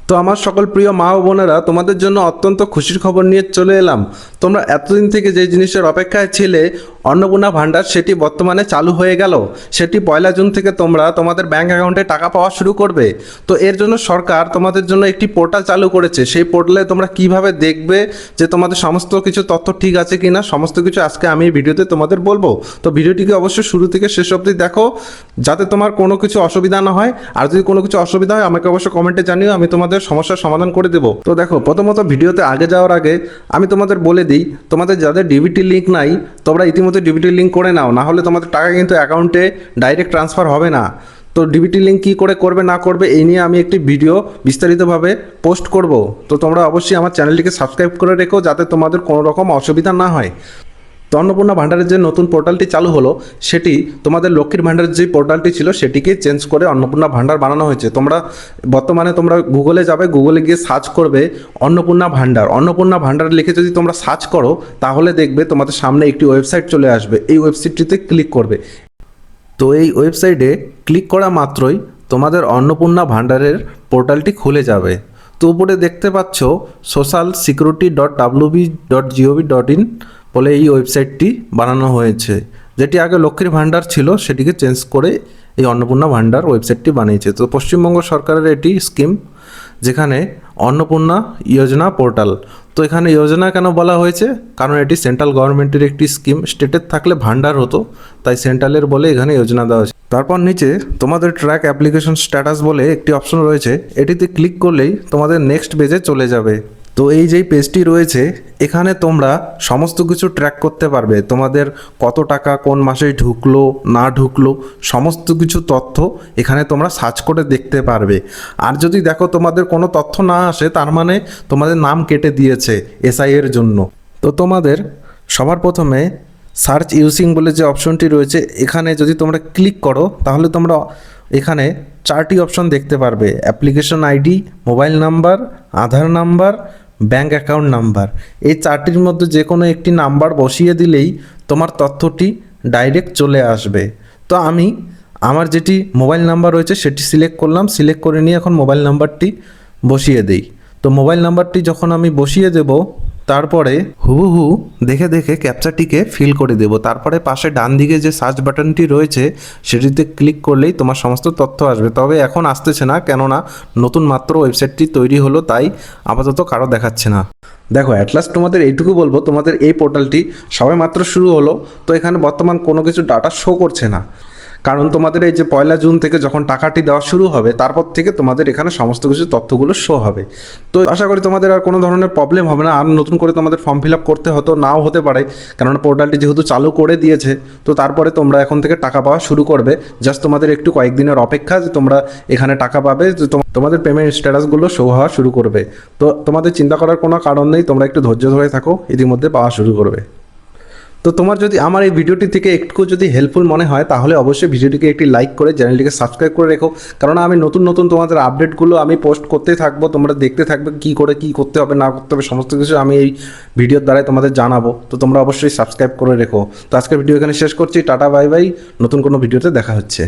তো আমার সকল প্রিয় মা ও বোনেরা, তোমাদের জন্য অত্যন্ত খুশির খবর নিয়ে চলে এলাম। তোমরা এতদিন থেকে যে জিনিসের অপেক্ষায় ছিলে, অন্নপূর্ণা ভাণ্ডার, সেটি বর্তমানে চালু হয়ে গেল। সেটি 1 জুন থেকে তোমরা তোমাদের ব্যাঙ্ক অ্যাকাউন্টে টাকা পাওয়া শুরু করবে। তো এর জন্য সরকার তোমাদের জন্য একটি পোর্টাল চালু করেছে। সেই পোর্টালে তোমরা কিভাবে দেখবে যে তোমাদের সমস্ত কিছু তথ্য ঠিক আছে কিনা, সমস্ত কিছু আজকে আমি এই ভিডিওতে তোমাদের বলবো। তো ভিডিওটিকে অবশ্যই শুরু থেকে শেষ অবধি দেখো, যাতে তোমার কোনো কিছু অসুবিধা না হয়। আর যদি কোনো কিছু অসুবিধা হয় আমাকে অবশ্যই কমেন্টে জানিও, আমি তোমাদের সমস্যার সমাধান করে দেবো। তো দেখো, প্রথমত ভিডিওতে আগে যাওয়ার আগে আমি তোমাদের বলে দিই, তোমাদের যাদের ডিবিটি লিঙ্ক নাই তোমরা ইতিমধ্যে ডিবিটি লিঙ্ক করে নাও, না হলে তোমাদের টাকা কিন্তু অ্যাকাউন্টে ডাইরেক্ট ট্রান্সফার হবে না। তো ডিবিটি লিঙ্ক কী করে করবে না করবে এই নিয়ে আমি একটি ভিডিও বিস্তারিতভাবে পোস্ট করব। তো তোমরা অবশ্যই আমার চ্যানেলটিকে সাবস্ক্রাইব করে রেখো, যাতে তোমাদের কোনো রকম অসুবিধা না হয়। তো অন্নপূর্ণা ভাণ্ডারের যে নতুন পোর্টালটি চালু হলো, সেটি তোমাদের লক্ষ্মীর ভাণ্ডারের যে পোর্টালটি ছিল সেটিকে চেঞ্জ করে অন্নপূর্ণা ভাণ্ডার বানানো হয়েছে। বর্তমানে তোমরা গুগলে যাবে, গুগলে গিয়ে সার্চ করবে অন্নপূর্ণা ভাণ্ডার। অন্নপূর্ণা ভাণ্ডার লিখে যদি তোমরা সার্চ করো, তাহলে দেখবে তোমাদের সামনে একটি ওয়েবসাইট চলে আসবে। এই ওয়েবসাইটটিতে ক্লিক করবে। তো এই ওয়েবসাইটে ক্লিক করা মাত্রই তোমাদের অন্নপূর্ণা ভাণ্ডারের পোর্টালটি খুলে যাবে। তো উপরে দেখতে পাচ্ছ socialsecurity.wb.gov.in বলে এই ওয়েবসাইটটি বানানো হয়েছে। যেটি আগে লক্ষ্মীর ভাণ্ডার ছিল, সেটিকে চেঞ্জ করে এই অন্নপূর্ণা ভাণ্ডার ওয়েবসাইটটি বানিয়েছে। তো পশ্চিমবঙ্গ সরকারের এটি স্কিম, যেখানে অন্নপূর্ণা যোজনা পোর্টাল। তো এখানে যোজনা কেন বলা হয়েছে? কারণ এটি সেন্ট্রাল গভর্নমেন্টের একটি স্কিম। স্টেটের থাকলে ভাণ্ডার হতো, তাই সেন্ট্রালের বলে এখানে যোজনা দেওয়া হয়েছে। তারপর নিচে তোমাদের ট্র্যাক অ্যাপ্লিকেশন স্ট্যাটাস বলে একটি অপশন রয়েছে। এটিতে ক্লিক করলেই তোমাদের নেক্সট পেজে চলে যাবে। তো এই যেই পেজটি রয়েছে, এখানে তোমরা সমস্ত কিছু ট্র্যাক করতে পারবে। তোমাদের কত টাকা কোন মাসে ঢুকলো না ঢুকলো, সমস্ত কিছু তথ্য এখানে তোমরা সার্চ করে দেখতে পারবে। আর যদি দেখো তোমাদের কোনো তথ্য না আসে, তার মানে তোমাদের নাম কেটে দিয়েছে এসআই এর জন্য। তো তোমাদের সবার প্রথমে সার্চ ইউজিং বলে যে অপশনটি রয়েছে, এখানে যদি তোমরা ক্লিক করো, তাহলে তোমরা এখানে 4টি অপশন দেখতে পারবে: অ্যাপ্লিকেশন আইডি, মোবাইল নাম্বার, আধার নাম্বার, ব্যাঙ্ক অ্যাকাউন্ট নাম্বার। এই 4টির মধ্যে যে কোনো একটি নাম্বার বসিয়ে দিলেই তোমার তথ্যটি ডাইরেক্ট চলে আসবে। তো আমি আমার যেটি মোবাইল নাম্বার রয়েছে সেটি সিলেক্ট করলাম। সিলেক্ট করে নিয়ে এখন মোবাইল নাম্বারটি বসিয়ে দেই। তো মোবাইল নাম্বারটি যখন আমি বসিয়ে দেব, তারপরে হুবহু দেখে দেখে ক্যাপচাটিকে ফিল করে দেব। তারপরে পাশে ডান দিকে যে সার্চ বাটনটি রয়েছে সেটিতে ক্লিক করলেই তোমার সমস্ত তথ্য আসবে। তবে এখন আসতেছে না, কেননা নতুন মাত্র ওয়েবসাইটটি তৈরি হলো, তাই আপাতত কারো দেখাচ্ছে না। দেখো, অ্যাটলাস্ট তোমাদের এইটুকু বলবো, তোমাদের এই পোর্টালটি সবে মাত্র শুরু হলো। তো এখানে বর্তমান কোনো কিছু ডাটা শো করছে না, কারণ তোমাদের এই যে 1 জুন থেকে যখন টাকাটি দেওয়া শুরু হবে, তারপর থেকে তোমাদের এখানে সমস্ত কিছু তথ্যগুলো শো হবে। তো আশা করি তোমাদের আর কোনো ধরনের প্রবলেম হবে না। আর নতুন করে তোমাদের ফর্ম ফিল আপ করতে হতো নাও হতে পারে, কেননা পোর্টালটি যেহেতু চালু করে দিয়েছে। তো তারপরে তোমরা এখন থেকে টাকা পাওয়া শুরু করবে। জাস্ট তোমাদের একটু কয়েকদিনের অপেক্ষা, যে তোমরা এখানে টাকা পাবে, যে তোমাদের পেমেন্ট স্ট্যাটাসগুলো শো হওয়া শুরু করবে। তো তোমাদের চিন্তা করার কোনো কারণ নেই, তোমরা একটু ধৈর্য ধরে থাকো, ইতিমধ্যে পাওয়া শুরু করবে। তো তোমার যদি আমার এই ভিডিওটি থেকে একটু যদি হেল্পফুল মনে হয়, তাহলে অবশ্যই ভিডিওটিকে একটি লাইক করে চ্যানেলটিকে সাবস্ক্রাইব করে রেখো। কারণ আমি নতুন নতুন তোমাদের আপডেটগুলো আমি পোস্ট করতেই থাকবো, তোমরা দেখতে থাকবে কী করে কী করতে হবে না করতে হবে, সমস্ত কিছু আমি এই ভিডিওর দ্বারাই তোমাদের জানাবো। তো তোমরা অবশ্যই সাবস্ক্রাইব করে রেখো। তো আজকের ভিডিও এখানে শেষ করছি। Tata, bye bye. নতুন কোনো ভিডিওতে দেখা হচ্ছে।